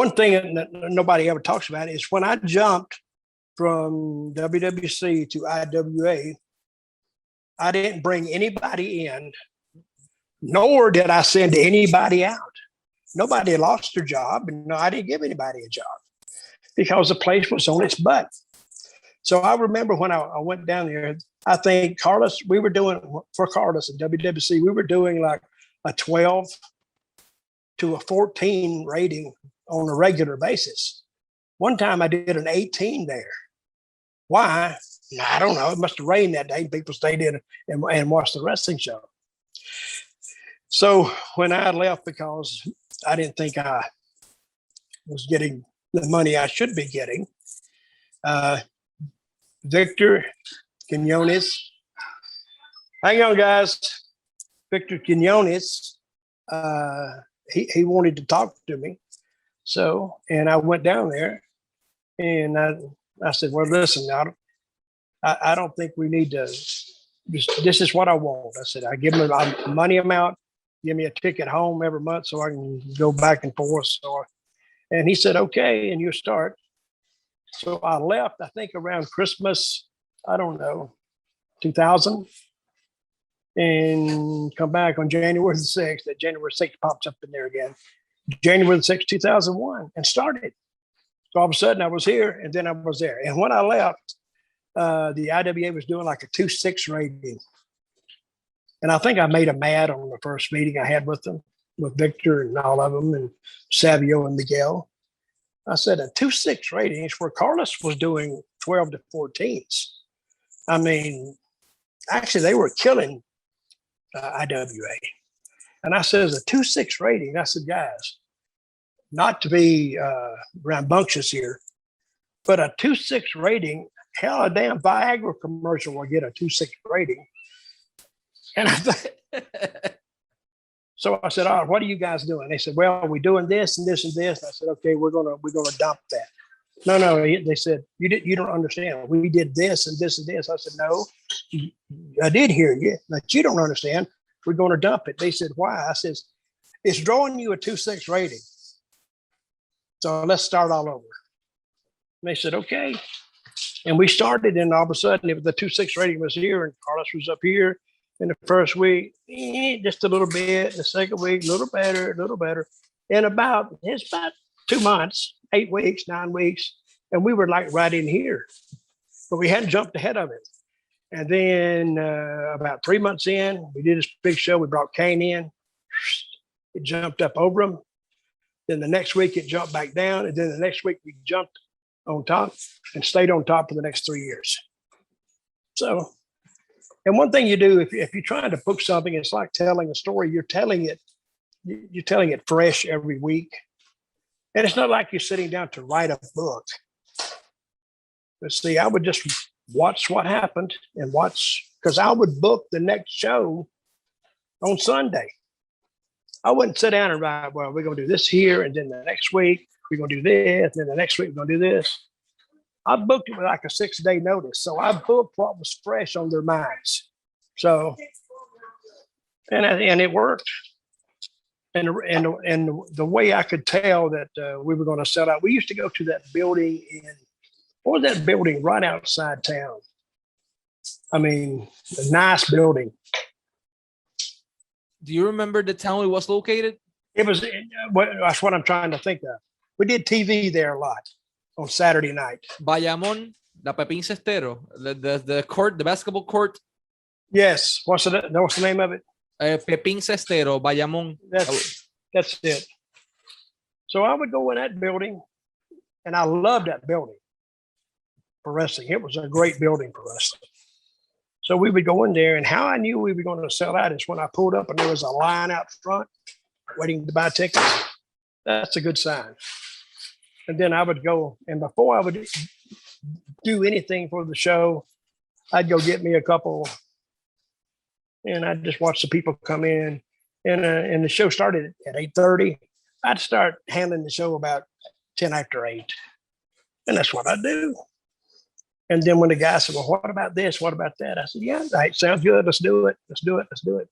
One thing that nobody ever talks about is when I jumped from WWC to IWA, I didn't bring anybody in, nor did I send anybody out. Nobody lost their job, and no, I didn't give anybody a job because the place was on its butt. So I remember when I went down there, I think Carlos, we were doing, for Carlos and WWC, we were doing like a 12 to a 14 rating on a regular basis. One time I did an 18 there. Why? I don't know. It must have rained that day. People stayed in and watched the wrestling show. So when I left, because I didn't think I was getting the money I should be getting, Victor Quinones, hang on, guys. Victor Quinones, he wanted to talk to me. So, and I went down there and I said, well, listen, I don't think we need to, this is what I want. I said, I give him a money amount, give me a ticket home every month so I can go back and forth. So, and he said, okay, and you start. So I left, I think around Christmas, I don't know, 2000, and come back on January the 6th. That January 6th pops up in there again. January the 6th, 2001, and started. So all of a sudden I was here, and then I was there. And when I left, the IWA was doing like a 2.6 rating. And I think I made them mad on the first meeting I had with them, with Victor and all of them, and Savio and Miguel. I said a 2.6 rating is where Carlos was doing 12 to 14s. I mean, actually, they were killing IWA. And I said, a 2.6 rating. I said, guys, not to be rambunctious here, but a 2.6 rating, hell, a damn Viagra commercial will get a 2.6 rating. And I thought, so I said, all right, what are you guys doing? They said, well, we're doing this and this and this. I said, okay, we're gonna dump that. No, they said, you don't understand. We did this and this and this. I said, no, I did hear you, but you don't understand. We're going to dump it. They said, why? I said, it's drawing you a 2.6 rating. So let's start all over. And they said, okay. And we started, and all of a sudden, the 2.6 rating was here, and Carlos was up here. In the first week, just a little bit. The second week, a little better. And it's about 2 months, 8 weeks, 9 weeks. And we were like right in here, but we hadn't jumped ahead of it. And then about 3 months in, we did this big show. We brought Kane in. It jumped up over him. Then the next week, it jumped back down. And then the next week, we jumped on top and stayed on top for the next 3 years. So, and one thing you do, if you're trying to book something, it's like telling a story. You're telling it fresh every week. And it's not like you're sitting down to write a book. But see, I would just watch what happened and because I would book the next show on Sunday. I wouldn't sit down and write, well, we're going to do this here, and then the next week we're going to do this, and then the next week we're going to do this. I booked it with like a 6-day notice. So I booked what was fresh on their minds. So, and it worked. And the way I could tell that we were going to sell out, we used to go to that building what was that building right outside town? I mean, a nice building. Do you remember the town it was located? It was, that's what I'm trying to think of. We did TV there a lot on Saturday night. Bayamón, La Pepín Cestero, the court, the basketball court. Yes. What's the name of it? Pepín Cestero, Bayamón. That's it. So I would go in that building, and I loved that building for wrestling. It was a great building for wrestling. So we would go in there, and how I knew we were going to sell out is when I pulled up and there was a line out front waiting to buy tickets. That's a good sign. And then I would go, and before I would do anything for the show, I'd go get me a couple, and I'd just watch the people come in. And the show started at 8:30. I'd start handling the show about 10 after 8. And that's what I do. And then when the guy said, well, what about this? What about that? I said, yeah, right, sounds good. Let's do it. Let's do it. Let's do it.